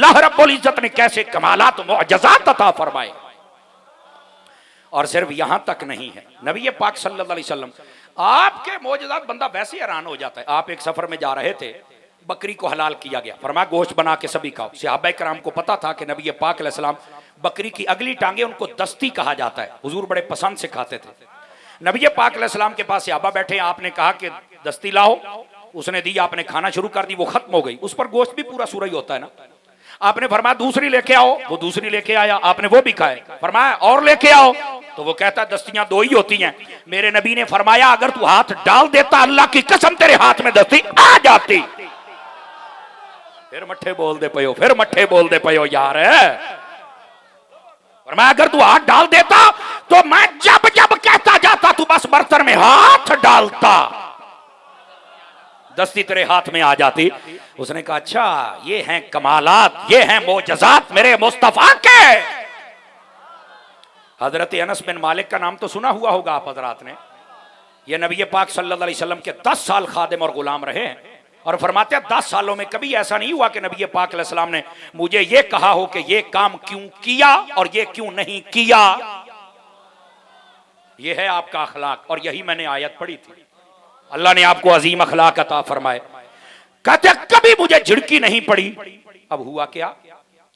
अल्लाह रब्बुल इज्जत ने कैसे कमालात मुअज्जज़ात अता फरमाए। और सिर्फ यहां तक नहीं है, नबी पाक सल्लल्लाहु अलैहि वसल्लम आपके मौजूदात बंदा वैसे हैरान हो जाता है। आप एक सफर में जा रहे थे, बकरी को हलाल किया गया, फरमाया गोश्त बना के सभी खाओ। सहाबा कराम को पता था कि नबी पाक अलैहि सलाम बकरी की अगली टांगे उनको दस्ती कहा जाता है, हुजूर बड़े पसंद से खाते थे। नबी पाक अलैहि सलाम के पास सहाबा बैठे, आपने कहा कि दस्ती लाओ, उसने दी, आपने खाना शुरू कर दी, वो खत्म हो गई। उस पर गोश्त भी पूरा सूरा ही होता है ना। आपने फरमाया दूसरी लेके आओ, वो दूसरी लेके आया, आपने वो भी खाए। फरमाया और लेके आओ, तो वो कहता दस्तियां दो ही होती हैं। मेरे नबी ने फरमाया अगर तू हाथ डाल देता अल्लाह की कसम तेरे हाथ में दस्ती आ जाती। फिर मट्ठे बोल दे पयो, फिर मट्ठे बोल दे पयो यार। फरमाया अगर तू हाथ डाल देता तो मैं जब जब कहता जाता तू बस बर्तन में हाथ डालता, दस्ती तेरे हाथ में आ जाती। उसने कहा अच्छा ये हैं कमालात, ये हैं मोजज़ात मेरे मुस्तफा के। हजरत अनस बिन मालिक का नाम तो सुना हुआ होगा आप हजरात ने। ये नबी पाक सल्लल्लाहु अलैहि वसल्लम के 10 साल खादिम और गुलाम रहे हैं। और फरमाते हैं 10 सालों में कभी ऐसा नहीं हुआ कि नबी पाक अलैहि सलाम ने मुझे ये कहा हो कि ये काम क्यों किया और ये क्यों नहीं किया। ये है आपका अखलाक, और यही मैंने आयत पढ़ी थी। अल्लाह ने आपको अजीम अखलाक अता फरमाए। कहते कभी मुझे झिड़की नहीं पड़ी। अब हुआ क्या?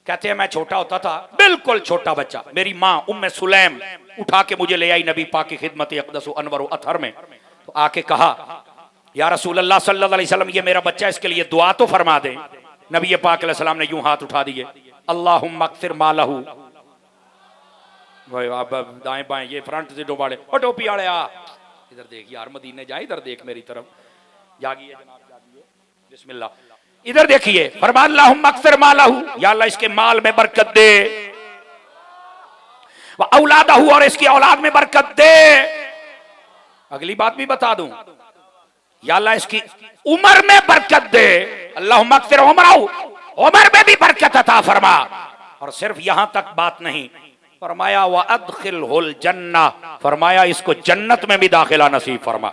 कहते हैं मैं छोटा होता था, बिल्कुल छोटा बच्चा, मेरी माँ उम्मे सुलैम उठा के मुझे ले आई नबी पाक की खिदमत अक़दस अनवर अथर में। तो आके कहा या रसूल अल्लाह सल्लल्लाहु अलैहि वसल्लम ये मेरा बच्चा, इसके लिए दुआ तो फरमा दे। नबी पाक अलैहि सलाम ने यूं हाथ उठा दिए, अल्लाहुम्मा अक्सिर मालहू। दाएं बाएं ये फ्रंट से डोबाड़े, ओ टोपी वाले आ इधर देख यार, मदीने जाए, इधर देख मेरी तरफ, जागिए जनाब जागिए, बिस्मिल्लाह, इधर देखिए। फरमान अल्लाहुम्मा अक्सिर मालहू, या अल्लाह इसके माल में बरकत दे, व औलादहू और इसकी औलाद में बरकत दे। अगली बात भी बता दूं, या अल्लाह इसकी उम्र में बरकत दे, अल्लाहुम्मा अक्सिर उमरहू, उम्र में भी बरकत अता फरमा। और सिर्फ यहां तक बात नहीं, फरमाया व अदखिलहुल जन्नह, फरमाया इसको जन्नत में भी दाखिला नसीब फरमा।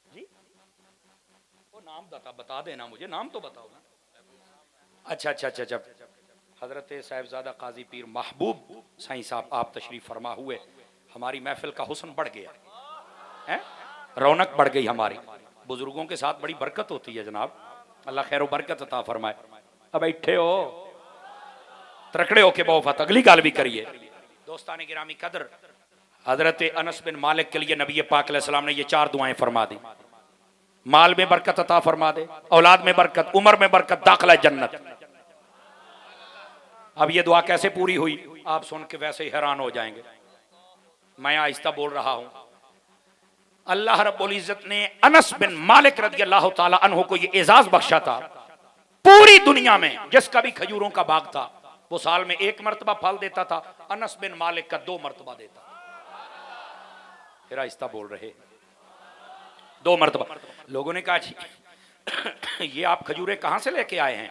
जी वो नाम बता देना मुझे, नाम तो बताओ ना। अच्छा अच्छा अच्छा अच्छा, हजरत साहिबजादा काजी पीर महबूब साईं साहब आप तशरीफ फरमा हुए, हमारी महफिल का हुस्न बढ़ गया है, रौनक बढ़ गई हमारी। बुजुर्गों के साथ बड़ी बरकत होती है जनाब, अल्लाह खैर बरकत अता फरमाए। अब बैठे हो तकड़े होके बहुत, अगली गाल भी करिए। दोस्तान गिरामी कदर, हजरत अनस बिन मालिक के लिए नबी पाक अलैहि सलाम ने ये 4 दुआएं फरमा दी, माल में बरकत अता फरमा दे, औलाद में बरकत, उम्र में बरकत, दाखिला जन्नत। अब ये दुआ कैसे पूरी हुई आप सुन के वैसे ही हैरान हो जाएंगे। मैं आहिस्ता बोल रहा हूं। अल्लाह रब्बुल इज्जत ने अनस बिन मालिक रदियल्लाहु ताला अन्हु को ये एजाज बख्शा था, पूरी दुनिया में जिसका भी खजूरों का बाग था वो साल में 1 मरतबा फल देता था, अनस बिन मालिक का 2 मरतबा देता। फिर आहिस्ता बोल रहे, 2 मरतबा। लोगों ने कहा ये आप खजूरें कहां से लेके आए हैं?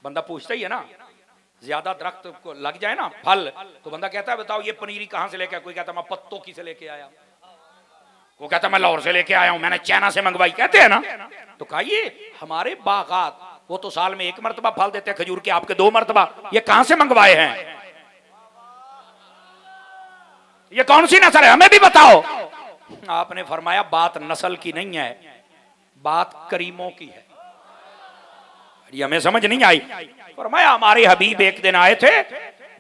बंदा पूछता ही है ना, ज्यादा दरख्त को लग जाए ना फल तो बंदा कहता है बताओ ये पनीरी कहां से लेके आया? कोई कहता मैं पत्तों की से लेके आया, वो कहता मैं लाहौर से लेके आया हूं, मैंने चाइना से मंगवाई, कहते हैं ना। तो कहा ये हमारे बागात वो तो साल में 1 मरतबा फल देते हैं खजूर के, आपके 2 मरतबा, ये कहां से मंगवाए हैं? ये कौन सी नस्ल है हमें भी बताओ। आपने फरमाया बात नस्ल की नहीं है, बात करीमों की है। ये हमें समझ नहीं आई। फरमाया हमारे हबीब एक दिन आए थे,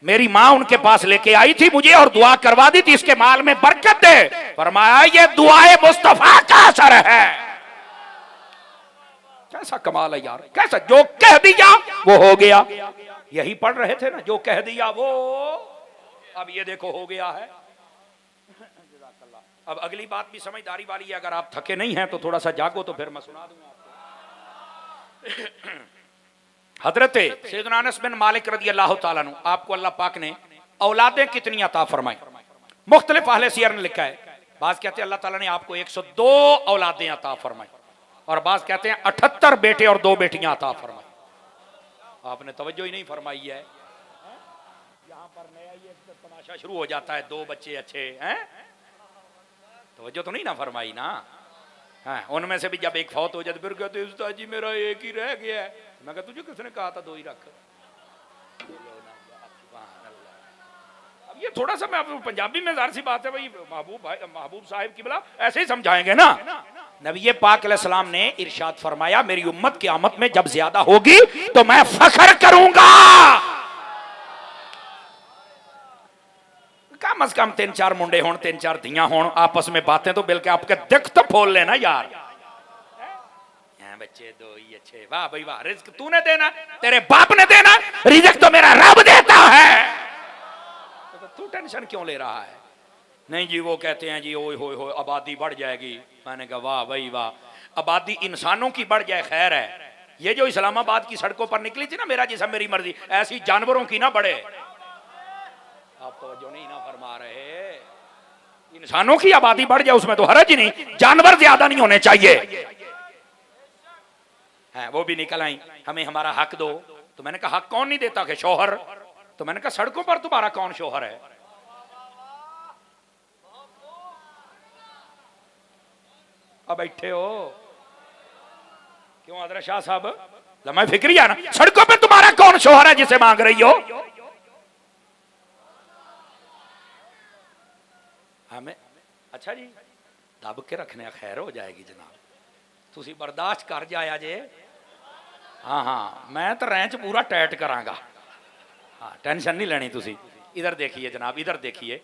मेरी माँ उनके पास लेके आई थी मुझे और दुआ करवा दी थी इसके माल में बरकत दे। फरमाया ये दुआए मुस्तफा का असर है। कैसा कमाल है यार, कैसा, जो कह दिया वो हो गया। यही पढ़ रहे थे ना, जो कह दिया वो, अब ये देखो हो गया है। अब अगली बात भी समझदारी वाली है, अगर आप थके नहीं हैं तो थोड़ा सा जागो तो फिर मैं सुना दूंगा आपको। हजरत सैयदना अनस बिन मालिक रदियल्लाहु ताला अन्हु, आपको अल्लाह पाक ने औलादें कितनी अता फरमाई, मुख्तलिफ अहले सियर ने लिखा है। बाज कहते हैं अल्लाह ताला ने आपको 102 औलादें अता फरमाई, और बाज कहते हैं 78 बेटे और 2 बेटियां अता फरमाई। आपने तवज्जो ही नहीं फरमाई है। यहाँ पर नया ये तमाशा शुरू हो जाता है, 2 बच्चे अच्छे हैं, तवज्जो तो नहीं ना फरमाई ना हाँ, उनमें से भी जब एक फौत हो जाए फिर कहते उस्ताद जी मेरा एक ही रह गया है। मैं कहता तुझे किसने कहा था 2 ही रख। अब ये थोड़ा सा मैं आपको पंजाबी में ज़ाहिर सी बात है भाई, महबूब साहिब की बला ऐसे ही समझाएंगे ना। नबी पाक अलैहिस्सलाम ने इरशाद फरमाया मेरी उम्मत क़यामत में जब ज्यादा होगी तो मैं फख्र करूंगा। कम अज कम 3-4 मुंडे होन, 3-4 धियां होन, आपस में बातें तो बिल्कुल आपके दिख तो फोल लेना यार। बच्चे 2 ही अच्छे, वाह भाई वाह, रिज्क तूने देना, तेरे बाप ने देना, रिज्क तो मेरा रब देता है, तो तू टेंशन क्यों ले रहा है? नहीं जी वो कहते हैं जी ओए होए होए आबादी बढ़ जाएगी। मैंने कहा वाह भाई वाह, आबादी इंसानों की बढ़ जाए खैर है, ये जो इस्लामाबाद की सड़कों पर निकली थी ना मेरा जिसम मेरी मर्जी, ऐसी जानवरों की ना बढ़े। आप तो जो नहीं ना फरमा रहे, इंसानों की आबादी बढ़ जाए उसमें तो हरज ही नहीं, जानवर ज्यादा नहीं होने चाहिए। है वो भी निकल आई, हमें हमारा हक दो। तो मैंने कहा हक कौन नहीं देता कि शोहर। तो मैंने कहा सड़कों पर तुम्हारा कौन शोहर है? अब बैठे हो क्यों हजरत शाह साहब? लम्हा फिक्री है ना, सड़कों पे तुम्हारा कौन शोहर है जिसे मांग रही हो? हमें अच्छा जी दब के रखने खैर हो जाएगी जनाब, तुसी बर्दाश्त कर जाया जे। हाँ हाँ मैं तो रैंच पूरा टाइट करांगा, हाँ टेंशन नहीं लेनी तुसी। इधर देखिए जनाब, इधर देखिए,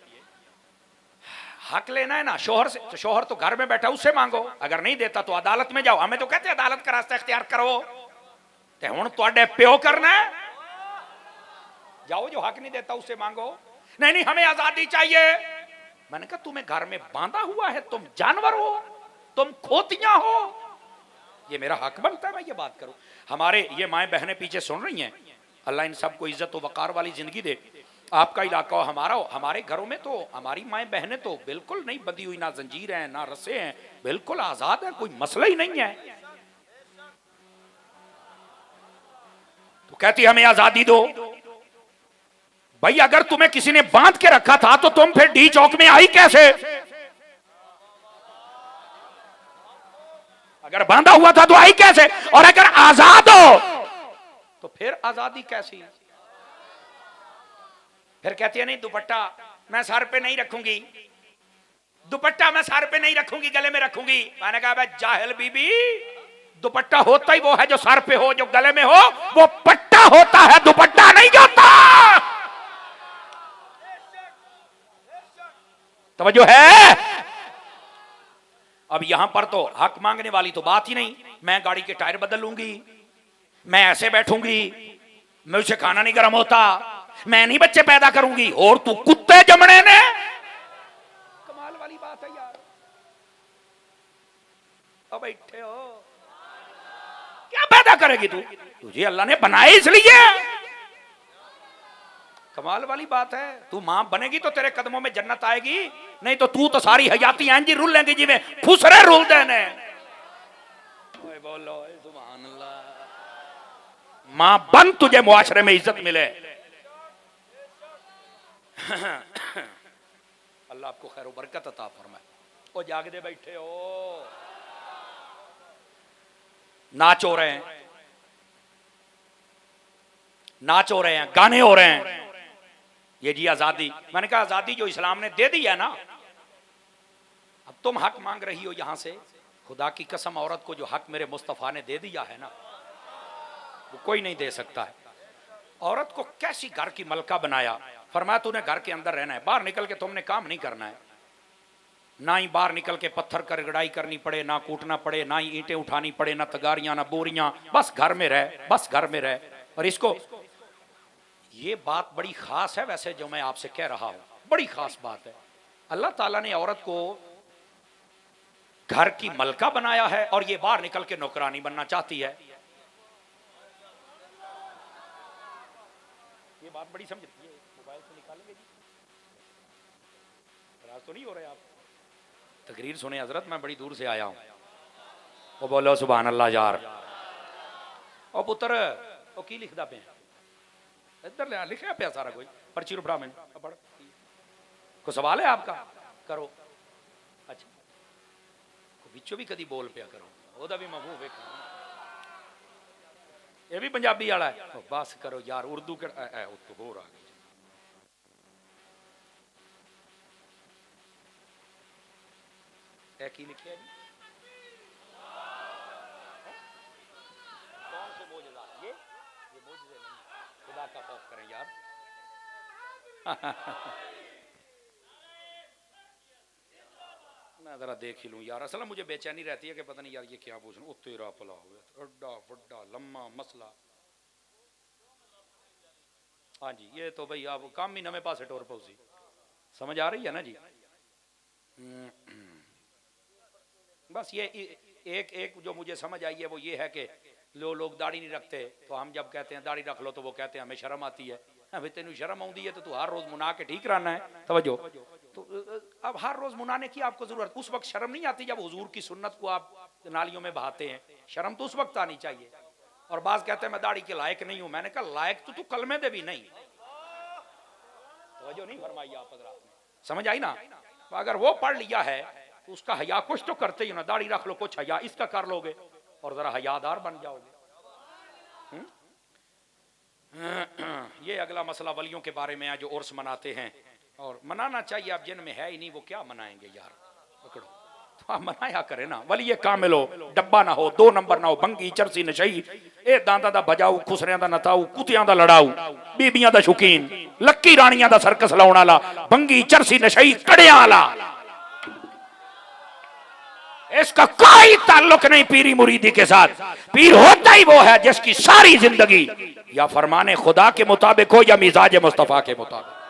हक लेना है ना शोहर से, तो शोहर तो घर में बैठा उससे मांगो, अगर नहीं देता तो अदालत में जाओ। हमें तो कहते हैं अदालत का रास्ता इख्तियार करो, ते हुण तुहाडे प्यो करना है, जाओ जो हक नहीं देता उससे मांगो। नहीं नहीं हमें आजादी चाहिए। मैंने कहा तुम्हें घर में बांधा हुआ है, तुम जानवर हो, तुम खोतियां हो, ये मेरा हक बनता है मैं ये बात करूं। हमारे ये माएं बहनें पीछे सुन रही हैं, अल्लाह इन सबको इज्जत और वकार वाली जिंदगी दे। आपका इलाका हो हमारा हो, हमारे घरों में तो हमारी माएं बहनें तो बिल्कुल नहीं बंधी हुई, ना जंजीर है ना रस्से हैं, बिल्कुल आजाद है, कोई मसला ही नहीं है। तो कहती हमें आजादी दो। भाई अगर तुम्हें किसी ने बांध के रखा था तो तुम फिर डी चौक में आई कैसे? अगर बांधा हुआ था तो आई कैसे? और अगर आजाद हो तो फिर आजादी कैसी? फिर कहती है नहीं दुपट्टा मैं सर पे नहीं रखूंगी, दुपट्टा मैं सर पे नहीं रखूंगी, गले में रखूंगी। मैंने कहा भाई जाहिल बीबी, दुपट्टा होता ही वो है जो सर पे हो, जो गले में हो वो पट्टा होता है, दुपट्टा नहीं होता। तवज्जो है? अब यहां पर तो हक मांगने वाली तो बात ही नहीं। मैं गाड़ी के टायर बदल लूंगी, मैं ऐसे बैठूंगी, मुझसे खाना नहीं गर्म होता, मैं नहीं बच्चे पैदा करूंगी, और तू कुत्ते जमने ने। कमाल वाली बात है यार। अब बैठे हो क्या पैदा करेगी तू? तुझे अल्लाह ने बनाया इसलिए। कमाल वाली बात है, तू मां बनेगी तो तेरे कदमों में जन्नत आएगी, नहीं तो तू तो सारी हयाती इंजी रुल लेंगी जिवें फुसरे रुल देने। ओए बोलो सुभान अल्लाह। मां बन तुझे मुआशरे में इज्जत मिले। अल्लाह आपको खैर बरकत अता फरमाए। ओ जागदे बैठे हो, नाच हो रहे हैं, नाच हो रहे हैं, गाने हो रहे हैं, ये जी आजादी। मैंने कहा आजादी जो इस्लाम ने दे दी है ना, अब तुम हक मांग रही हो यहां से। खुदा की कसम औरत को जो हक मेरे मुस्तफा ने दे दिया है ना वो कोई नहीं दे सकता है। औरत को कैसी घर की मलका बनाया, फरमाया तूने घर के अंदर रहना है, बाहर निकल के तुमने काम नहीं करना है। ना ही बाहर निकल के पत्थर कर गड़ाई करनी पड़े, ना कूटना पड़े, ना ही ईंटें उठानी पड़े, ना तगारियां ना बोरियां, बस घर में रह, बस घर में रह। और इसको ये बात बड़ी खास है वैसे जो मैं आपसे कह रहा हूं, बड़ी खास बात है। अल्लाह ताला ने औरत को घर की मलका बनाया है और ये बाहर निकल के नौकरानी बनना चाहती है। ये बात बड़ी समझ रही है। मोबाइल से निकालेंगे जी, नाराज तो नहीं हो रहे आप? तकरीर सुने हजरत, मैं बड़ी दूर से आया हूं। वो बोलो सुभान अल्लाह यार। और पुत्र वो की लिखदा पे इधर ले लिखा पे सारा कोई पर्ची रुपड़ा में पढ़। को सवाल है आपका? करो। अच्छा विचों भी कदी बोल पिया करो, ओदा भी मैं मुंह वेखा, ये भी पंजाबी वाला है। बस करो यार, उर्दू कर तो हो रहा है की लिखे जी, कौन से मोजज़ा, ये मोजज़े नहीं, खुदा का खौफ करें यार। मैं जरा देख ही लूं यार, असल मुझे बेचैनी रहती है कि पता नहीं यार ये क्या पूछूं। ओ तेरा भला हो गया, अड्डा वड्डा लम्मा मसला। हाँ जी, ये तो भाई आप काम ही नवे पासे टोर पौसी, समझ आ रही है ना जी। बस ये एक एक जो मुझे समझ आई है वो ये है कि लोग दाढ़ी नहीं रखते, तो हम जब कहते हैं दाढ़ी रख लो तो वो कहते हैं हमें शर्म आती है। भाई तेन शर्म आती है तो तू हर रोज मुना के ठीक रहना है, तवज्जो। तो अब हर रोज मुनाने की आपको जरूरत, उस वक्त शर्म नहीं आती जब हुजूर की सुन्नत को आप नालियों में बहाते हैं, शर्म तो उस वक्त आनी चाहिए। और बाज कहते हैं मैं दाढ़ी के लायक नहीं हूं, मैंने कहा लायक तो तू कलमे दे भी नहीं, तवज्जो नहीं फरमाई आप हज़रात ने, समझ आई ना। तो अगर वो पढ़ लिया है तो उसका हया कुछ तो करते ही ना, दाढ़ी रख लो कुछ हया इसका कर लोगे और जरा हयादार बन जाओगे। ये अगला मसला वलियों के बारे में है जो उर्स मनाते हैं, और मनाना चाहिए, अब जिन में है ही नहीं वो क्या मनाएंगे यार, पकड़ो तो आप मनाया करें ना। वली कामिल हो, डब्बा ना हो, 2 नंबर ना हो, बंगी चरसी नशई, ए दांदा दा बजाऊ, खुसरियां दा नताऊ, कुतियां दा लड़ाऊ, बीबियां दा शौकीन, लक्की रानियां दा सर्कस लाउण वाला, बंगी चरसी नशई कड़ियां वाला, इसका कोई ताल्लुक नहीं पीरी मुरीदी के साथ। पीर होता ही वो है जिसकी सारी जिंदगी या फरमाने खुदा के मुताबिक हो या मिजाज मुस्तफा के मुताबिक।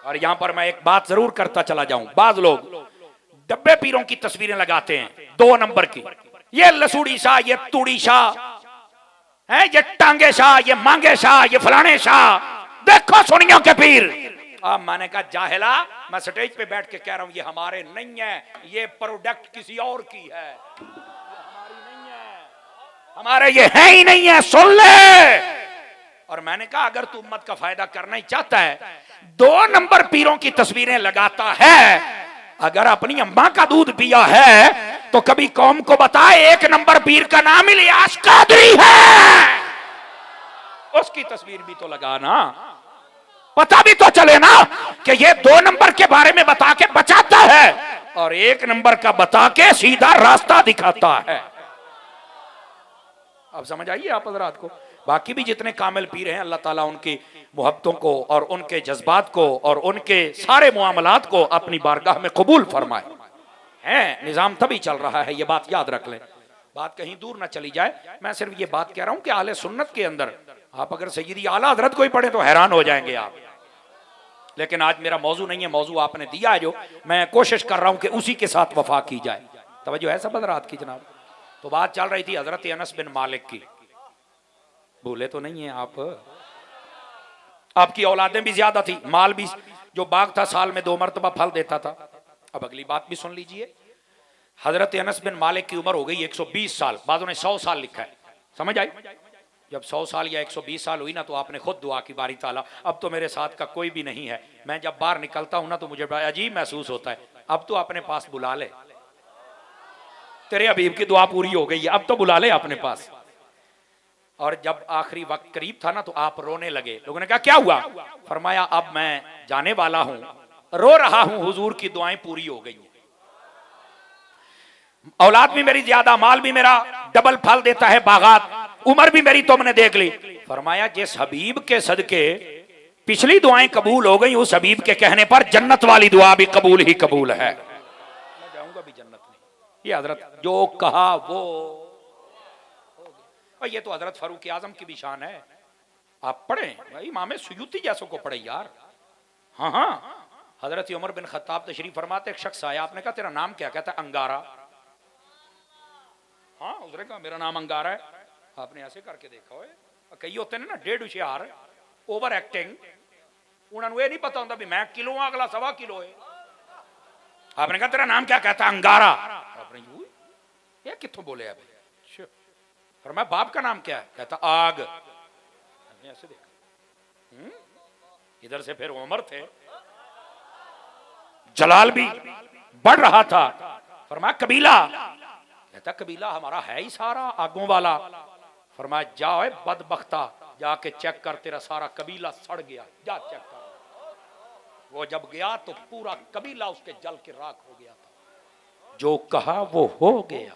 और यहां पर मैं एक बात जरूर करता चला जाऊं, बाज लोग डब्बे पीरों की तस्वीरें लगाते हैं 2 नंबर की, ये लसूड़ी शाह, ये तूड़ी शाह है, ये टांगे शाह, ये मांगे शाह, ये फलाने शाह, देखो सुनियों के पीर। अब मैंने कहा जाहिला, मैं स्टेज पे बैठ के कह रहा हूं ये हमारे नहीं है, ये प्रोडक्ट किसी और की है, हमारी नहीं है, हमारे ये है ही नहीं है, सुन ले। और मैंने कहा अगर तू उम्मत का फायदा करना ही चाहता है, 2 नंबर पीरों की तस्वीरें लगाता है, अगर अपनी अम्मा का दूध पिया है तो कभी कौम को बताए 1 नंबर पीर का नाम इलियास कादरी है, उसकी तस्वीर भी तो लगाना, पता भी तो चले ना कि ये 2 नंबर के बारे में बता के बचाता है और 1 नंबर का बता के सीधा रास्ता दिखाता है। अब समझ आइए आप हज़रात को। बाकी भी जितने कामिल पीर हैं, अल्लाह ताला उनकी मोहब्बतों को और उनके जज्बात को और उनके सारे मुआमलात को अपनी बारगाह में कबूल फरमाए। हैं निज़ाम तभी चल रहा है, ये बात याद रख लें, बात कहीं दूर ना चली जाए। मैं सिर्फ ये बात कह रहा हूं कि आले सुन्नत के अंदर आप अगर सय्यदी आला हज़रत को ही पढ़े तो हैरान हो जाएंगे आप। लेकिन आज मेरा मौजू नहीं है, मौजू आपने दिया है जो मैं कोशिश कर रहा हूं कि उसी के साथ वफा की जाए। तवज्जो है सब हज़रात की जनाब। तो बात चल रही थी हज़रत अनस बिन मालिक की, भूले तो नहीं है आप? आपकी औलादें भी ज्यादा थी, माल भी, जो बाग था साल में 2 मरतबा फल देता था। अब अगली बात भी सुन लीजिए, हजरत अनस बिन मालिक की उम्र हो गई 120 साल, बाज़ों ने 100 साल लिखा है, समझ आई? जब 100 साल या 120 साल हुई ना तो आपने खुद दुआ की, बारी ताला अब तो मेरे साथ का कोई भी नहीं है, मैं जब बाहर निकलता हूं ना तो मुझे बड़ा अजीब महसूस होता है, अब तो अपने पास बुला ले, तेरे हबीब की दुआ पूरी हो गई है, अब तो बुला ले अपने पास। और जब आखिरी वक्त करीब था ना तो आप रोने लगे। लोगों ने कहा क्या हुआ? फरमाया अब मैं जाने वाला हूं, रो रहा हूं, हुजूर की दुआएं पूरी हो गई हैं, औलाद भी मेरी ज्यादा, माल भी मेरा डबल फल देता है, बागात, उम्र भी मेरी तुमने देख ली। फरमाया जिस हबीब के सदके पिछली दुआएं कबूल हो गई, उस हबीब के कहने पर जन्नत वाली दुआ भी कबूल ही कबूल है, मैं जाऊंगा भी जन्नत में। ये हजरत जो कहा वो, और ये तो हजरत फारूक आजम की भी शान है। आप पढ़े भाई, इमाम सुयूती जैसों को पढ़े यार। हाँ हाँ, हजरत उमर बिन खत्ताब तशरीफ फरमाते, एक शख्स आया, आपने कहा तेरा नाम क्या? कहता है अंगारा। हाँ उसने कहा मेरा नाम अंगारा है। आपने ऐसे करके देखा हो, कई होते हैं ना 1.5 होशियार, ओवर एक्टिंग, उन्होंने ये नहीं पता होता भी मैं किलो हूं, अगला 1.25 किलो है। आपने कहा तेरा नाम क्या? कहता अंगारा। आपने ये कितों बोले आप? और मैं बाप का नाम क्या है? कहता आग। ऐसे देखा, इधर से फिर उमर थे, जलाल भी बढ़ रहा था, फरमाया कबीला, कहता कबीला हमारा है ही सारा आगों वाला। फरमाया जाओ बदबख्ता, जाके चेक कर, तेरा सारा कबीला सड़ गया, जा चेक कर। वो जब गया तो पूरा कबीला उसके जल के राख हो गया था। जो कहा वो हो गया।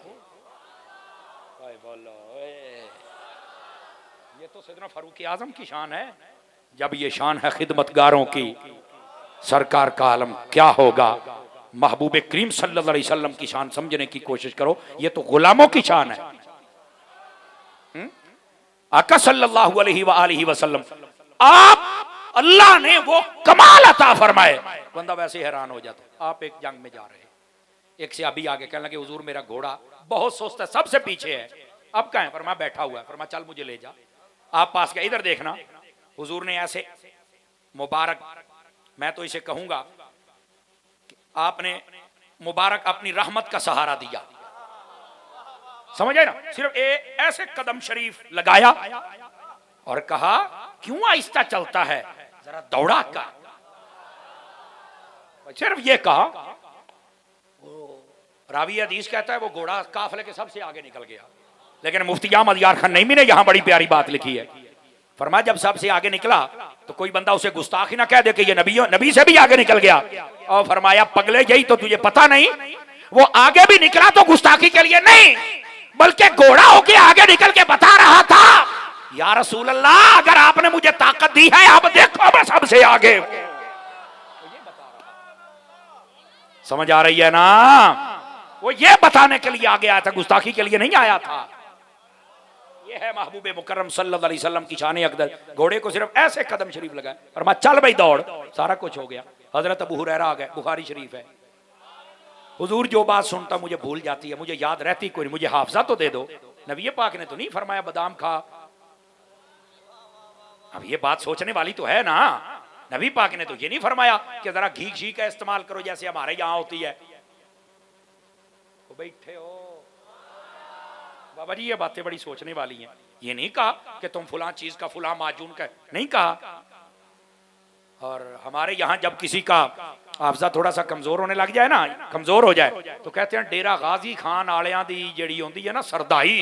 बोलो ये तो सैयदना फारूक आजम की शान है। जब ये शान है खिदमतगारों की, सरकार का आलम क्या होगा। महबूब करीम सल्लल्लाहु अलैहि वसल्लम की शान समझने की कोशिश करो, ये तो गुलामों की शान है। आका सल्लल्लाहु अलैहि वसल्लम, आप अल्लाह ने वो कमाल अता फरमाए, बंदा वैसे हैरान हो जाता। आप एक जंग में जा रहे हैं, एक से अभी आगे कहने लगे हुजूर मेरा घोड़ा बहुत सुस्त है, सबसे पीछे है, अब कहाँ है? फरमाया बैठा हुआ है। फरमाया चल मुझे ले जा। आप पास गए, इधर देखना। हुजूर ने ऐसे मुबारक, मैं तो इसे कहूंगा आपने मुबारक अपनी रहमत का सहारा दिया, समझ आए ना। सिर्फ ऐसे कदम शरीफ लगाया और कहा क्यों आहिस्ता चलता है, जरा दौड़ा का, सिर्फ ये कहा। रावी हदीस कहता है वो घोड़ा काफले के सबसे आगे निकल गया। लेकिन मुफ्ती अहमद यार खान नईमी ने यहां बड़ी प्यारी बात लिखी है। फरमाया जब सबसे आगे निकला तो कोई बंदा उसे गुस्ताखी ना कह दे कि ये नबी से भी आगे निकल गया। और फरमाया पगले यही तो तुझे पता नहीं, वो आगे भी निकला तो गुस्ताखी के लिए नहीं, बल्कि घोड़ा होके आगे निकल के बता रहा था या रसूल अल्लाह अगर आपने मुझे ताकत दी है अब देखो मैं सबसे आगे। समझ आ रही है ना। वो ये बताने के लिए आगे आया था, गुस्ताखी के लिए नहीं आया था। ये है महबूब मुकर्रम सल्लल्लाहु अलैहि वसल्लम की शान अक़दस। घोड़े को सिर्फ ऐसे कदम शरीफ लगाए और मैं चल भाई दौड़, सारा कुछ हो गया। हजरत अबू हुरैरा आ गए, बुखारी शरीफ है। हुजूर जो बात सुनता मुझे भूल जाती है, मुझे याद रहती कोई नहीं, मुझे हाफजा तो दे दो। नबी पाक ने तो नहीं फरमाया बादाम खा। अब ये बात सोचने वाली तो है ना। नबी पाक ने तो ये नहीं फरमाया कि जरा घी का इस्तेमाल करो जैसे हमारे यहां होती है। तो बैठे हो बाबा जी, ये बातें बड़ी सोचने वाली हैं। ये नहीं कहा कि तुम फुला चीज का फुला माजून का, नहीं कहा। और हमारे यहां जब किसी का हाफजा थोड़ा सा कमजोर होने लग जाए ना, कमजोर हो जाए, तो कहते हैं डेरा गाजी खान आलियां दी जेड़ी होंदी है ना सरदाई,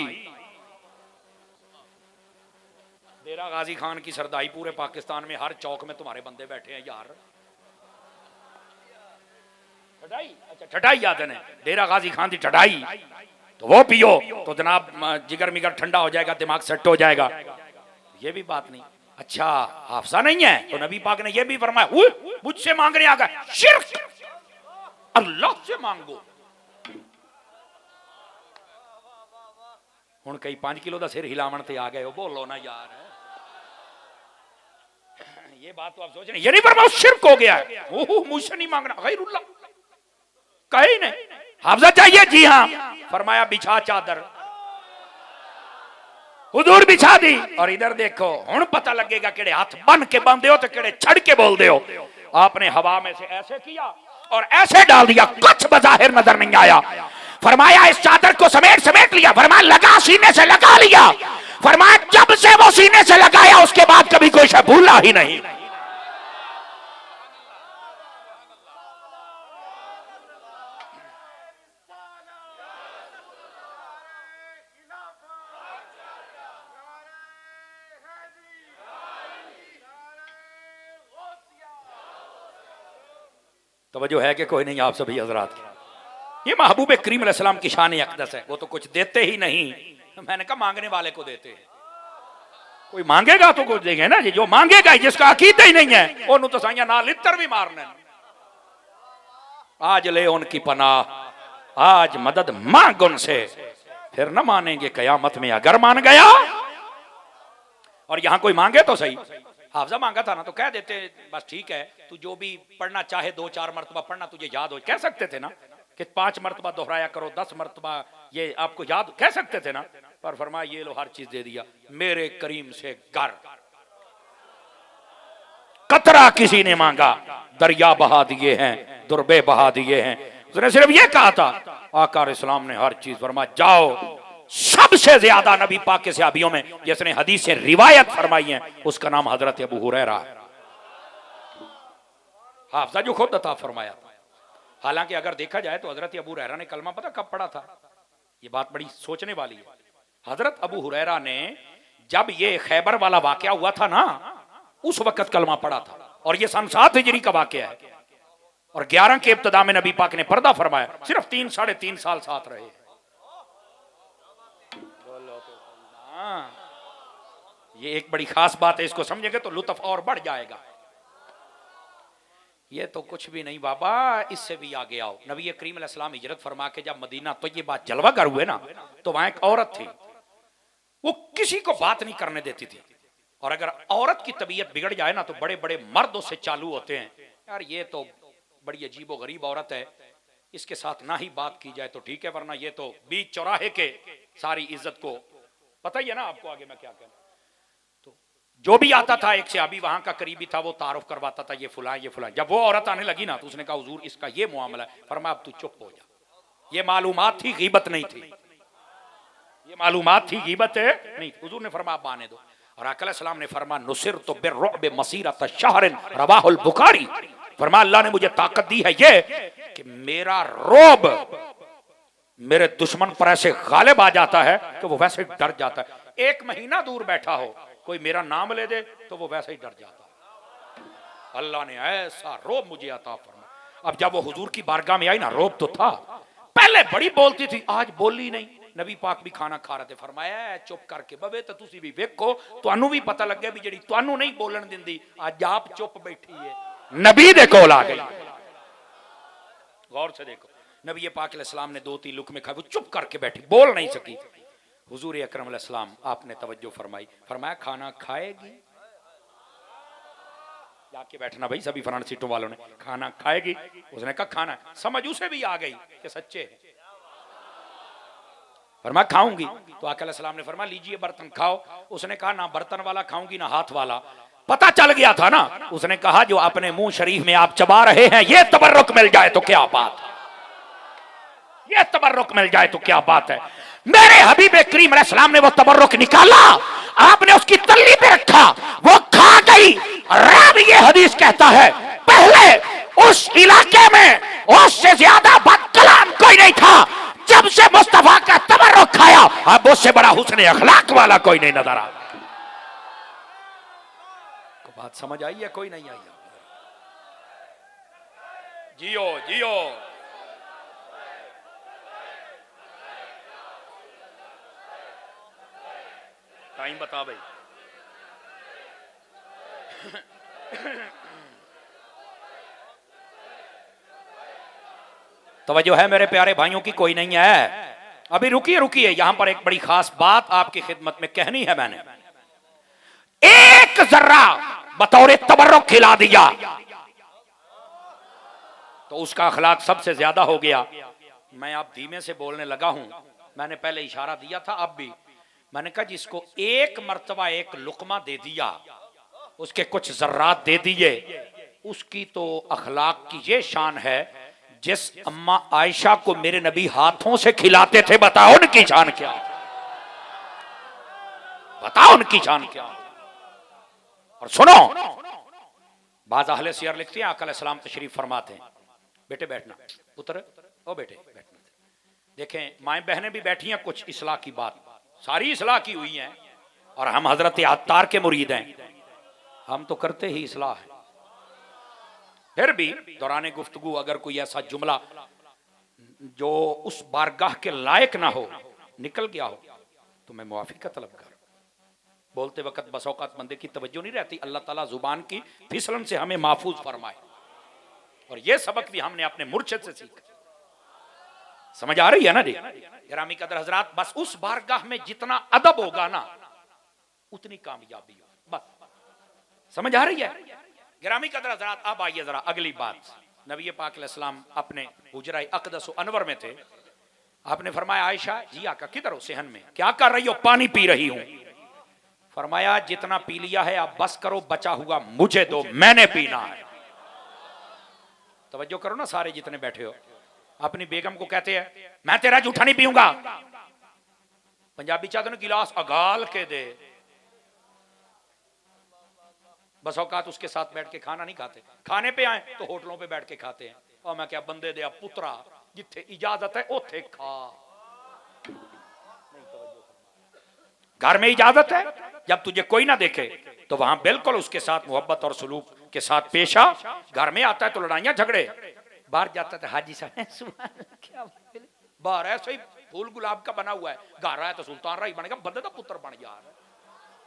डेरा गाजी खान की सरदाई पूरे पाकिस्तान में हर चौक में तुम्हारे बंदे बैठे हैं यार। ठटाई, अच्छा ठटाई याद है, डेरा गाजी खान की ठटाई, तो वो पियो तो जनाब जिगर मिगर ठंडा हो जाएगा, दिमाग सेट हो जाएगा। ये भी बात नहीं। अच्छा हाफसा नहीं है तो नबी पाक ने ये भी फरमाया मुझसे मांगने आ गए, शिर्क, अल्लाह से मांगो। हुण कई 5 किलो का सिर हिलावन ते आ गए हो, बोलो ना यार। ये बात तो आप सोच रहे, ये नहीं फरमाया शिर्क हो गया है, मुझसे नहीं मांगना, गैरुल्लाह कहे नहीं। हाफजा चाहिए, जी हाँ। फरमाया बिछा चादर, हुजूर बिछा दी। और इधर देखो हुण पता लगेगा केड़े हाथ बन के बांधे हो तो केड़े छड़ के बोल दे हो। आपने हवा में से ऐसे किया और ऐसे डाल दिया, कुछ बज़ाहिर नजर नहीं आया। फरमाया इस चादर को समेट लिया। फरमाया लगा, सीने से लगा लिया। फरमाया जब से वो सीने से लगाया उसके बाद कभी कोई शय भूला ही नहीं। तवज्जो है कि कोई नहीं आप सभी हजरात की। ये महबूब करीम अलैहिस्सलाम की शान अक़दस है। वो तो कुछ देते ही नहीं, मैंने कहा मांगने वाले को देते हैं। कोई मांगेगा तो कुछ देंगे ना जी, जो मांगेगा जिसका अकीदा ही नहीं है ओनू तो साइया ना लित्र भी मारने। आज ले उनकी पनाह, आज मदद मांग उनसे, फिर न मानेंगे कयामत में अगर मान गया। और यहां कोई मांगे तो सही, हाफजा मांगा था ना तो कह देते बस ठीक है, तू जो भी पढ़ना चाहे 2-4 मरतबा पढ़ना, तुझे याद हो, कह सकते थे ना कि 5 मरतबा दोहराया करो, 10 मरतबा ये आपको याद, कह सकते थे ना। पर फरमाया ये लो हर चीज दे दिया, मेरे करीम से कर। कतरा किसी ने मांगा, दरिया बहा दिए हैं, दुर्बे बहा दिए हैं। उसने सिर्फ ये कहा था, आका इस्लाम ने हर चीज फरमाया जाओ। सबसे ज्यादा नबी पाक के सहाबियों में जिसने हदीस से रिवायत फरमाई है उसका नाम हजरत अबू हुरैरा है। हाफजा जो खुद अता फरमाया। हालांकि अगर देखा जाए तो हजरत अबू हुरैरा ने कलमा पता कब पढ़ा था? ये बात बड़ी सोचने वाली है। हजरत अबू हुरैरा ने जब ये खैबर वाला वाकया हुआ था ना, उस वक्त कलमा पढ़ा था, और ये सन 7 हिजरी का वाकया है, और 11 के इब्तिदा में नबी पाक ने पर्दा फरमाया। सिर्फ 3 साढ़े 3 साल साथ रहे। ये एक बड़ी खास बात है, इसको समझेंगे तो लुत्फ और बढ़ जाएगा। ये तो कुछ भी नहीं बाबा, इससे भी आगे आओ। नबी करीम अलैहिस्सलाम हिजरत फरमा के जब मदीना तो ये बात जलवागर हुए ना, तो वहां एक औरत थी, वो किसी को बात नहीं करने देती थी। और अगर औरत की तबीयत बिगड़ जाए ना, तो बड़े बड़े मर्दों से चालू होते हैं, यार ये तो बड़ी अजीबो गरीब औरत है, इसके साथ ना ही बात की जाए तो ठीक है, वरना ये तो बीच चौराहे के सारी इज्जत को, पता ही है ना आपको आगे मैं क्या कहूं। तो जो भी आता था, एक सहाबी वहां का करीबी था, वो तारुफ करवाता था, ये फुला ये फुला। जब वो औरत आने लगी ना, तो उसने कहा हुजूर इसका ये मामला है। फरमाया अब तू चुप हो जा, ये मालूमात थी, गीबत नहीं थी, ये मालूमात थी, गीबत नहीं। हुजूर ने फरमाया बाने दो। और आका अलैहिस्सलाम ने फरमाया नुसिरतु बिर्रुअब मसीरत शहरिन, रवाहुल बुखारी। फरमाया अल्लाह ने मुझे ताकत दी है ये कि मेरा रोब मेरे दुश्मन पर ऐसे गालिब आ जाता है कि वो वैसे ही डर जाता है। 1 महीना दूर बैठा हो, कोई मेरा नाम ले दे तो वो वैसे ही डर जाता है। अल्लाह ने ऐसा रोब मुझे अता फरमाया। अब जब वो हुजूर की बारगाह में आई ना, रोब तो था, पहले बड़ी बोलती थी, आज बोली नहीं। नबी पाक भी खाना खा रहे थे, फरमाया चुप करके बवे तो तुसी भी वेखो, तुहानू भी पता लग गया भी जेड़ी तुहानू नहीं बोलन दिंदी, आज आप चुप बैठी है, नबी दे कोल आ गई। गौर से देखो, नबी पाक अलैहिस्सलाम ने 2-3 लुकमे खाए, वो चुप करके बैठी, बोल नहीं सकी। हुजूर अकरम अलैहिस्सलाम आपने तवज्जो फरमाई, फरमाया खाना खाएगी? जाके बैठना भाई, सभी फरान सीटों वालों ने, खाना खाएगी? उसने कहा खाना। समझ उसे भी आ गई कि सच्चे है। फरमाया खाऊंगी। तो आका अलैहिस्सलाम ने फरमाया लीजिए बर्तन खाओ। उसने कहा ना बर्तन वाला खाऊंगी ना हाथ वाला। पता चल गया था ना। उसने कहा जो अपने मुंह शरीफ में आप चबा रहे हैं, ये तबर्रुक मिल जाए तो क्या बात है, ये तबर्रुक मिल जाए तो क्या बात है। मेरे हबीब करीम अलैहिस्सलाम ने वो तबर्रुक निकाला, आपने उसकी तल्ली पे रखा, वो खा गई। रावी ये हदीस कहता है पहले उस इलाके में उससे ज्यादा बदकलाम कोई नहीं था, जब से मुस्तफा का तबर्रुक खाया अब उससे बड़ा हुस्न अखलाक वाला कोई नहीं नजर आ। बात समझ आई है कोई नहीं आई? जियो जियो। टाइम बता भाई। तवज्जो है मेरे प्यारे भाइयों की? कोई नहीं है? अभी रुकिए रुकिए, यहां पर एक बड़ी खास बात आपकी खिदमत में कहनी है मैंने। एक जर्रा बतौर तबर्रुक खिला दिया तो उसका अखलाक सबसे ज्यादा हो गया। मैं अब धीमे से बोलने लगा हूं, मैंने पहले इशारा दिया था, अब भी मैंने कहा जिसको एक मर्तबा एक लुकमा दे दिया, उसके कुछ जर्रात दे दिए, उसकी तो अखलाक की ये शान है जिस अम्मा आयशा को मेरे नबी हाथों से खिलाते थे। बताओ उनकी शान क्या, बताओ उनकी शान क्या। और सुनो, बाज़ अहले सियर लिखते हैं आका अलैहिस्सलाम तशरीफ फरमाते हैं, बेटे बैठना, उतर ओ बेटे बैठना। देखें माएं बहनें भी बैठी हैं, कुछ इस्लाह की बात, सारी इस्लाह की हुई हैं, और हम हजरत अत्तार के मुरीद हैं, हम तो करते ही इस्लाह है। फिर भी दौरान गुफ्तगू अगर कोई ऐसा जुमला जो उस बारगाह के लायक ना हो निकल गया हो तो मैं मुआफी का तलबगार। बोलते वक्त बस औकात बंदे की तवज्जो नहीं रहती, अल्लाह ताला जुबान की फिसलन से हमें महफूज फरमाए। और यह सबक भी हमने अपने मुर्शिद से सीखा। समझ आ रही है ना जी? गिरामी कदर हजरात, बस उस बारगाह में जितना अदब होगा ना उतनी कामयाबी होगी, बस। समझ आ रही है गिरामी कदर हजरात? अब आइए जरा अगली बात। नबी पाक अलैहिस्सलाम अपने हुजरा अक़दस अनवर में थे, आपने फरमाया आयशा जी आका किधर हो? सेहन में। क्या कर रही हो? पानी पी रही हूं। फरमाया जितना पी लिया है आप बस करो, बचा हुआ मुझे दो, मैंने पीना है। तवज्जो करो ना सारे जितने बैठे हो। अपनी बेगम को कहते हैं मैं तेरा जूठा नहीं पीऊंगा, पंजाबी चाहते गिलास अगाल के दे, बस औकात उसके साथ बैठ के खाना नहीं खाते। खाने पे आए तो होटलों पे बैठ के खाते हैं, और मैं क्या बंदे दे पुत्रा जिथे इजाजत है उथे खा। घर में इजाजत है, जब तुझे कोई ना देखे तो वहां बिल्कुल उसके साथ मोहब्बत और सलूक के साथ पेश आ। घर में आता है तो लड़ाइयां झगड़े, बाहर जाता है हाजी साहब क्या बाहर ऐसे ही फूल गुलाब का बना हुआ है, घर आया तो सुल्तान राही बनेगा, बंदे का पुत्र बन यार।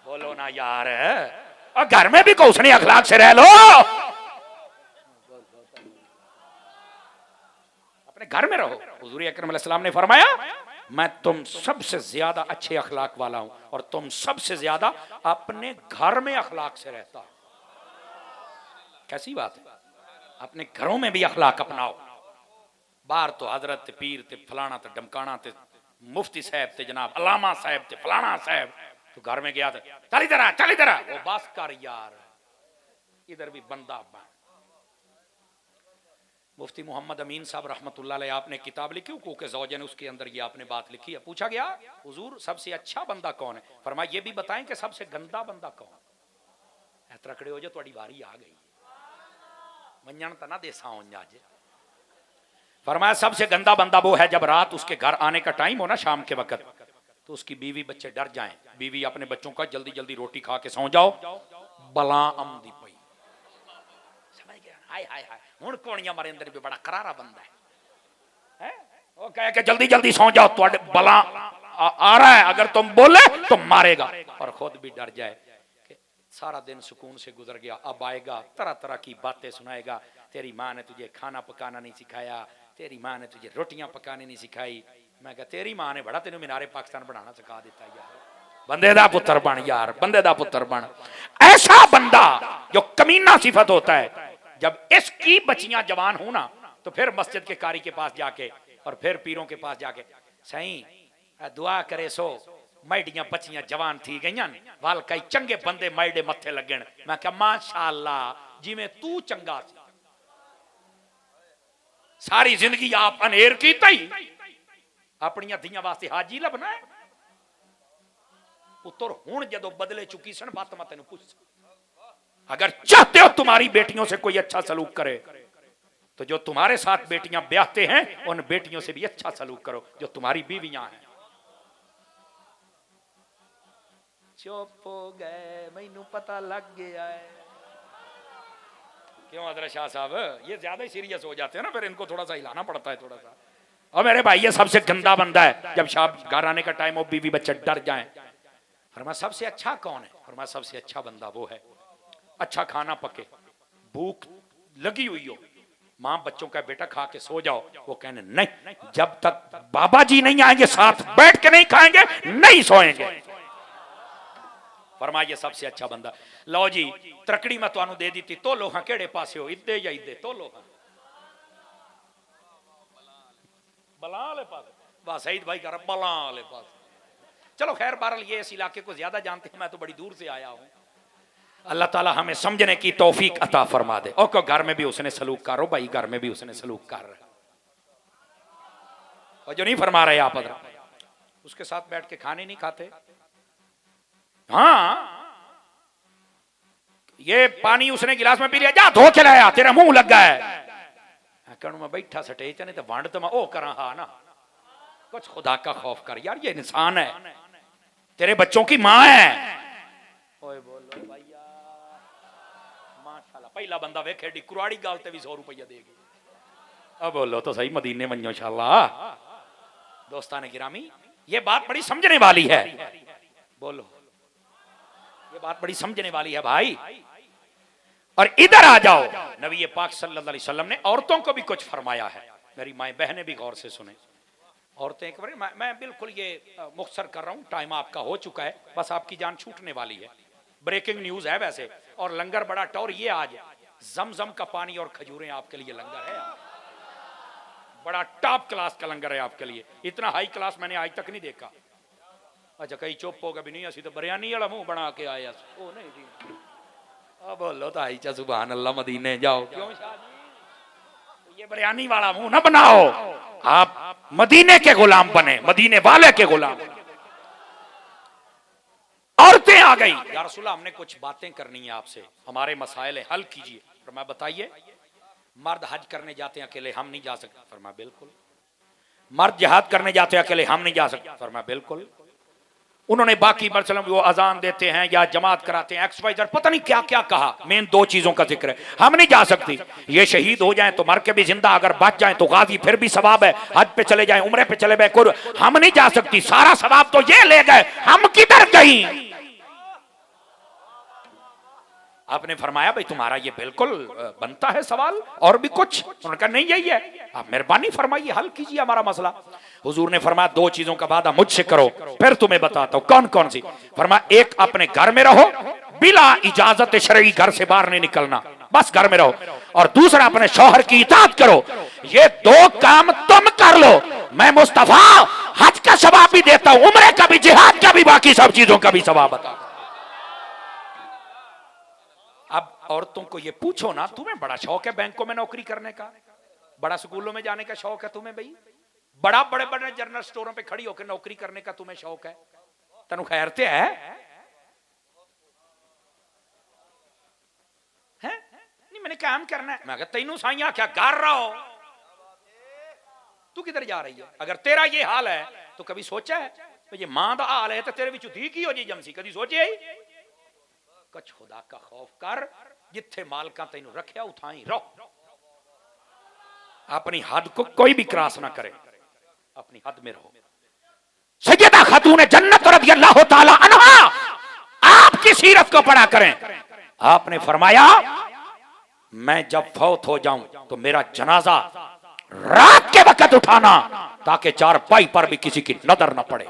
बोलो ना यार, और घर में भी कोसने अखलाक से रह लो। अपने घर में रहो। हुजूर अकरम अलैहिस्सलाम ने फरमाया मैं तुम सबसे ज्यादा अच्छे अखलाक वाला हूं और तुम सबसे ज्यादा अपने घर में अखलाक से रहता। कैसी बात है, अपने घरों में भी अखलाक अपनाओ। बाहर तो हजरत ते पीर ते फलाना ते डमकाना ते मुफ्ती साहब ते जनाब अलामा साहब ते फलाना साहब, तो घर में गया था चल इधर आ, चल इधर आ, वो बस कर यार, इधर भी बंदा बन। मुफ्ती मोहम्मद अमीन साहब रहमतुल्लाह अलैह आपने किताब लिखी हुकूक ज़ौजन, उसके अंदर ये आपने बात लिखी है। पूछा गया हुजूर सबसे अच्छा बंदा कौन है, फरमाया ये भी बताएं कि सबसे गंदा बंदा कौन है। त्रकड़े हो जो तुम्हारी बारी आ गई, मंजन तना देसा अज। फरमाया सबसे गंदा बंदा वो है जब रात उसके घर आने का टाइम हो ना शाम के वक्त, तो उसकी बीवी बच्चे डर जाएं, बीवी अपने बच्चों का जल्दी जल्दी रोटी खा के सौ जाओ, बला अमदी पई। समझ गया, हाय हाय हाय हुण कोणियां मारे अंदर भी बड़ा करारा बंदा है, वो कहे कि जल्दी जल्दी सौ जाओ, तो बला आ रहा है, अगर तुम बोले तो मारेगा, और खुद भी डर जाए कि सारा दिन सुकून से गुजर गया, अब आएगा तरह तरह की बातें सुनाएगा, तेरी माँ ने तुझे खाना पकाना नहीं सिखाया, तेरी माँ ने तुझे रोटियां पकानी नहीं सिखाई। मैं कहा तेरी माँ ने बड़ा तेन मीनारे पाकिस्तान बनाना सिखा दिता यार, बंदे दा पुत्र बन यार, बंदे दा पुत्र बन। ऐसा बंदा जो कमीना सिफत होता है, जब इसकी बच्चियां जवान हो ना तो फिर मस्जिद के कारी के पास जाके और फिर पीरों के पास जाके सही दुआ करे सो मैडियां बच्चियां जवान थी गई वाल कई चंगे बंदे मैडे मथे लगन। मैं क्या माशाअल्लाह जिवें तू चंगा सी, सारी जिंदगी आप अनेर की तई अपनी धियां वास्ते हाजी लभना है पुत्र। हुण जदों बदले चुकी सन बात मैं तेन पूछ, अगर चाहते हो तुम्हारी बेटियों से कोई अच्छा सलूक करे तो जो तुम्हारे साथ बेटियां ब्याहते हैं उन बेटियों से भी अच्छा सलूक करो जो तुम्हारी बीवियां हैं। चुप हो गए, मैनू पता लग गया है। क्यों हजरत शाह साहब, ये ज्यादा ही सीरियस हो जाते हैं ना, फिर इनको थोड़ा सा हिलाना पड़ता है थोड़ा सा। और मेरे भाई ये सबसे गंदा बंदा है जब शाह घर आने का टाइम हो बीवी बच्चे डर जाएं। फरमाया सबसे अच्छा कौन है, फरमाया सबसे अच्छा बंदा वो है अच्छा खाना पके, भूख लगी हुई हो, मां बच्चों का बेटा खा के सो जाओ, वो कहने नहीं जब तक बाबा जी नहीं आएंगे साथ बैठ के नहीं खाएंगे नहीं सोएंगे। फरमाया ये सबसे अच्छा बंदा। लो जी त्रकड़ी मैं तुहानू दे दी तो लो हां केड़े पासे हो, इदे या इदे तो लो हां बला वाले पास, वाह सईद भाई कर बला वाले पास। चलो खैर बहरहाल ये इस इलाके को ज्यादा जानते हैं, मैं तो बड़ी दूर से आया हूं। अल्लाह ताला हमें समझने की तौफीक अता फरमा दे। और को घर में भी उसने सलूक करो भाई, घर में भी उसने सलूक कर रहा, और जो नहीं फरमा रहे आप उसके साथ बैठ के खाने नहीं खाते। हाँ ये पानी उसने गिलास में पी लिया, जा धो के लाया, तेरा मुंह लग गया है। कहूं मैं बैठा स्टेज नहीं तो वंड तो मैं ओ करा हा ना, कुछ खुदा का खौफ कर यार, ये इंसान है, तेरे बच्चों की मां है। ओए बोलो भैया माशाल्लाह, पहला बंदा वेखे डी कुराड़ी गाल ते भी 100 रुपया देगी। अब बोलो तो सही मदीने में इंशाअल्लाह। दोस्तान गिरामी ये बात बड़ी समझने वाली है, बोलो ये बात बड़ी समझने वाली है भाई। और इधर आ जाओ, नबी पाक सल्लल्लाहु अलैहि वसल्लम ने औरतों को भी कुछ फरमाया है, मेरी माएं बहनें भी गौर से सुने। औरतें एक बार मैं बिल्कुल ये मुख्तसर कर रहा हूं, टाइम आपका हो चुका है, बस आपकी जान छूटने वाली है। ब्रेकिंग न्यूज है वैसे, और लंगर बड़ा टौर ये आज जमजम का पानी और खजूरें आपके लिए लंगर है, बड़ा टॉप क्लास का लंगर है आपके लिए, इतना हाई क्लास मैंने आज तक नहीं देखा। अच्छा कहीं चुप होगा भी नहीं, असी तो बिरयानी वाला मुंह बना के आया ओ नहीं जी। अब बोलो तो आई चा सुभान अल्लाह, मदीने जाओ। क्यों शाह जी ये बिरयानी वाला मुंह ना बनाओ, आप मदीने के गुलाम बने, मदीने वाले के गुलाम। औरतें आ गई, या रसूलल्लाह हमने कुछ बातें करनी है आपसे, हमारे मसाइल हल कीजिए। और मैं बताइए मर्द हज करने जाते हैं अकेले, हम नहीं जा सकते। फरमाया बिल्कुल। मर्द जिहाद करने जाते हैं अकेले, हम नहीं जा सकते। फरमाया बिल्कुल। उन्होंने बाकी मसलन वो अजान देते हैं या जमात कराते हैं XYZ, पता नहीं क्या क्या कहा। मेन दो चीजों का जिक्र है, हम नहीं जा सकती। ये शहीद हो जाएं तो मर के भी जिंदा, अगर बच जाएं तो गाजी फिर भी सवाब है। हज पे चले जाएं, उम्रे पे चले गए, हम नहीं जा सकती। सारा सवाब तो ये ले गए, हम किधर गई। आपने फरमाया भाई तुम्हारा ये बिल्कुल बनता है सवाल, और भी कुछ? उन्होंने कहा नहीं यही है। आप मेहरबानी फरमाइए, हल कीजिए हमारा मसला। हुजूर ने फरमाया दो चीजों का वादा मुझसे करो, फिर तुम्हें बताता हूं कौन कौन सी। फरमाया एक अपने घर में रहो, बिला इजाजत शरई घर से बाहर नहीं निकलना, बस घर में रहो। और दूसरा अपने शौहर की इताअत करो। ये दो काम तुम कर लो, मैं मुस्तफा हज का सवाब भी देता हूं, उम्रे का भी, जिहाद का भी, बाकी सब चीजों का भी सवाब बता। अब औरतों को ये पूछो ना, तुम्हें बड़ा शौक है बैंकों में नौकरी करने का, बड़ा स्कूलों में जाने का शौक है तुम्हें भाई, बड़ा बड़े बड़े जनरल स्टोरों पे खड़ी होकर नौकरी करने का तुम्हें शौक है, तेनू खैरते है? नहीं मैंने काम करना है। मैं कहा तेनू साइया क्या कर रहा हो, तू किधर जा रही है? अगर तेरा ये हाल है तो कभी सोचा है तो ये मां का हाल है तो तेरे विच धी की हो जी जमसी, कभी सोचे कुछ? खुदा का खौफ कर, जिथे मालका तेनू रखिया उठाई रहो। अपनी हद को कोई भी क्रॉस ना करे, अपनी हद में रहो। सैयदा खातून जन्नत रज़ियल्लाहु ताला अन्हा आपकी सीरत को पढ़ा करें। आपने फरमाया मैं जब फौत हो जाऊं तो मेरा जनाजा रात के वक्त उठाना, ताकि चारपाई पर भी किसी की नजर न पड़े।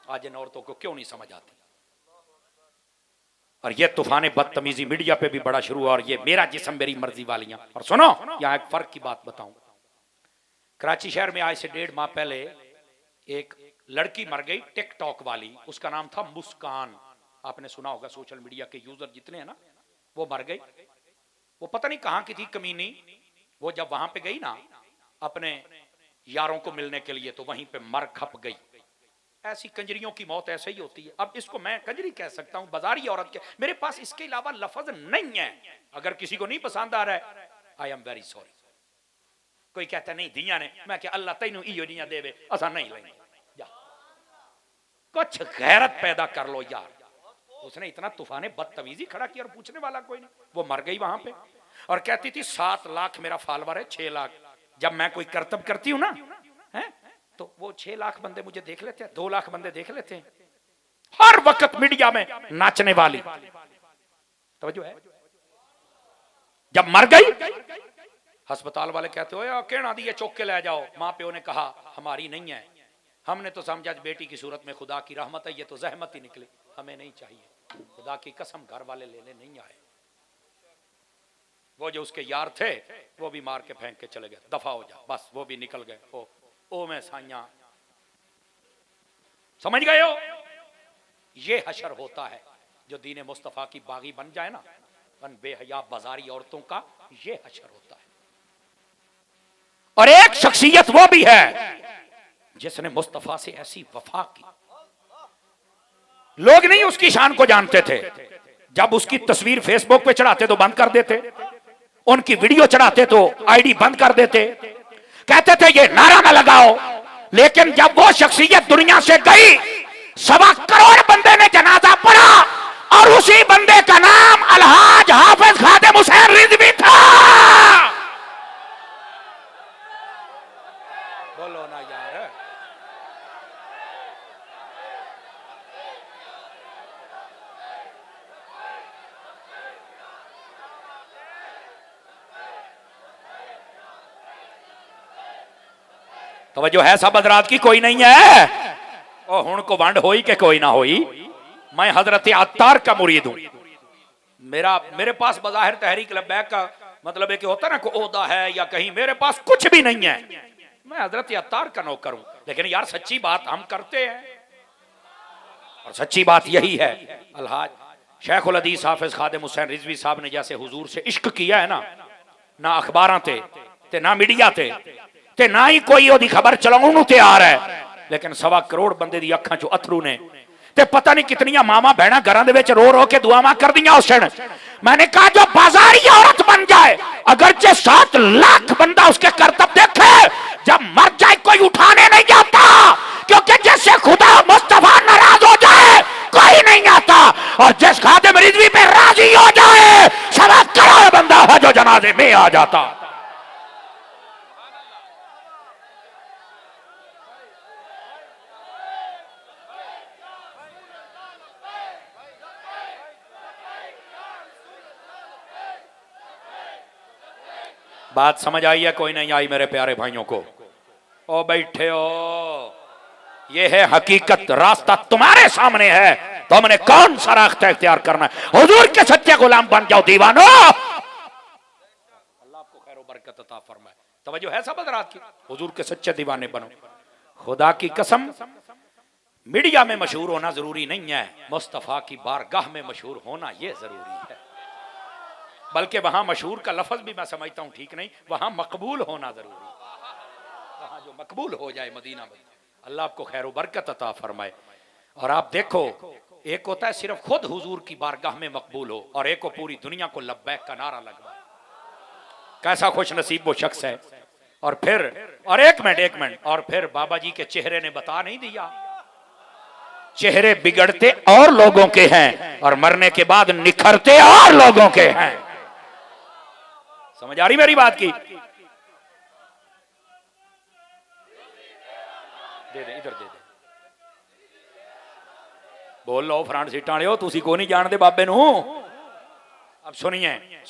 आज इन औरतों को क्यों नहीं समझ आती? और ये तूफान बदतमीजी मीडिया पे भी बड़ा शुरू हुआ, और ये मेरा जिस्म मेरी मर्जी वालियां। और सुनो यहां एक फर्क की बात बताऊं। कराची शहर में आज से 1.5 माह पहले एक लड़की मर गई, टिकटॉक वाली, उसका नाम था मुस्कान। आपने सुना होगा, सोशल मीडिया के यूजर जितने हैं ना, वो मर गई। वो पता नहीं कहां की थी कमीनी। वो जब वहां पे गई ना अपने यारों को मिलने के लिए, तो वहीं पे मर खप गई। ऐसी कंजरियों की मौत ऐसे ही होती है। अब इसको मैं कंजरी कह सकता हूं, बाजारी औरत के, मेरे पास इसके अलावा लफ्ज नहीं है। अगर किसी को नहीं पसंद आ रहा है, आई एम वेरी सॉरी। कोई कहता नहीं दिया ने, मैं क्या अल्लाह तैनू इयो दिया देवे, असा नहीं लेंगे। कुछ गैरत पैदा कर लो यार। उसने इतना तूफान बदतमीजी खड़ा किया और पूछने वाला कोई नहीं। वो मर गई वहां पे और कहती थी 7 लाख मेरा फॉलोवर है, 6 लाख। जब मैं कोई करतब करती हूं ना है, तो वो 6 लाख बंदे मुझे देख लेते हैं, 2 लाख बंदे देख लेते हैं। हर वक्त मीडिया में नाचने वाली, तवज्जो है। जब मर गई, अस्पताल वाले कहते हो कहना दी चौक के ले जाओ। माँ प्यो ने कहा हमारी नहीं है, हमने तो समझा बेटी की सूरत में खुदा की रहमत है, ये तो जहमत ही निकली, हमें नहीं चाहिए। खुदा की कसम घर वाले लेने नहीं आए। वो जो उसके यार थे वो भी मार के फेंक के चले गए, दफा हो जा, बस वो भी निकल गए। ओ मैं साइया, समझ गए हो? ये हशर होता है जो दीन मुस्तफा की बागी बन जाए ना, बन बेहया बाजारी औरतों का ये हशर होता है। और एक शख्सियत वो भी है जिसने मुस्तफा से ऐसी वफा की, लोग नहीं उसकी शान को जानते थे। जब उसकी तस्वीर फेसबुक पे चढ़ाते तो बंद कर देते, उनकी वीडियो चढ़ाते तो आईडी बंद कर देते, कहते थे ये नारा ना लगाओ। लेकिन जब वो शख्सियत दुनिया से गई, 1.25 करोड़ बंदे ने जनाजा पढ़ा, और उसी बंदे का नाम अलहाज हाफिज खादिम हुसैन रिजवी था। बोलो ना यार। तो जो है सब हजरात की कोई नहीं है। और हुण को वंड होई के कोई ना होई, मैं हजरत अत्तार का मुरीद हूं। मेरे पास बज़ाहिर तहरीक लब्बैक का मतलब है कि होता ना को ओहदा है या कहीं, मेरे पास कुछ भी नहीं है। मैं हजरत अत्तार का नौकर हूं। लेकिन यार सच्ची बात हम करते हैं, और सच्ची बात यही है। अलहाज शेखुल हदीस हाफिज खादिम हुसैन रिजवी साहब ने जैसे हुजूर से इश्क किया है ना अखबारां ते ना मीडिया ते ना ही कोई ओदी खबर चलाउण नूं तैयार है। लेकिन 1.25 करोड़ बंदे दी अखां चों अथरू ने ते पता नहीं कितनियां मामा बहना घर रो रो के दुआवां कर दिया उस दिन। मैंने कहा जो बाजारी औरत बन जाए, अगरचे 7 लाख बंदा उसके करतब देखे, जब मर जाए कोई उठाने नहीं जाता, क्योंकि जैसे खुदा मुस्तफा नाराज हो जाए कोई नहीं आता, और जिस खादिम रिजवी पे राजी हो जाए 1.25 करोड़ बंदा है जो जनाजे में आ जाता। बात समझ आई है कोई नहीं आई मेरे प्यारे भाइयों को? ओ बैठे हो, ये है हकीकत, रास्ता तुम्हारे सामने है, तुमने कौन सा रास्ता इख्तियार करना है? हुजूर के सच्चे गुलाम बन जाओ दीवानो। अल्लाह आपको खैर बरकत अता फरमाए। तवज्जो है सब हज़रात की? हुजूर के सच्चे दीवाने बनो। खुदा की कसम, मीडिया में मशहूर होना जरूरी नहीं है, मुस्तफा की बारगाह में मशहूर होना यह जरूरी है। बल्कि वहां मशहूर का लफ्ज भी मैं समझता हूं ठीक नहीं, वहां मकबूल होना जरूरी है। वहां जो मकबूल हो जाए मदीना में। अल्लाह आपको खैर बरकत अता फरमाए। और आप देखो, एक होता है सिर्फ खुद हुजूर की बारगाह में मकबूल हो, और एक को पूरी दुनिया को लब्बैक का नारा लगवाए। कैसा खुश नसीब वो शख्स है। और फिर, और एक मिनट, और फिर बाबा जी के चेहरे ने बता नहीं दिया, चेहरे बिगड़ते और लोगों के हैं और मरने के बाद निखरते और लोगों के हैं। समझ आ रही मेरी बात की? दे दे, इधर दे दे, बोल लो फ्रंट सीटां वाले हो, तुसी को नहीं जानते बाबे नू। अब सुनिए।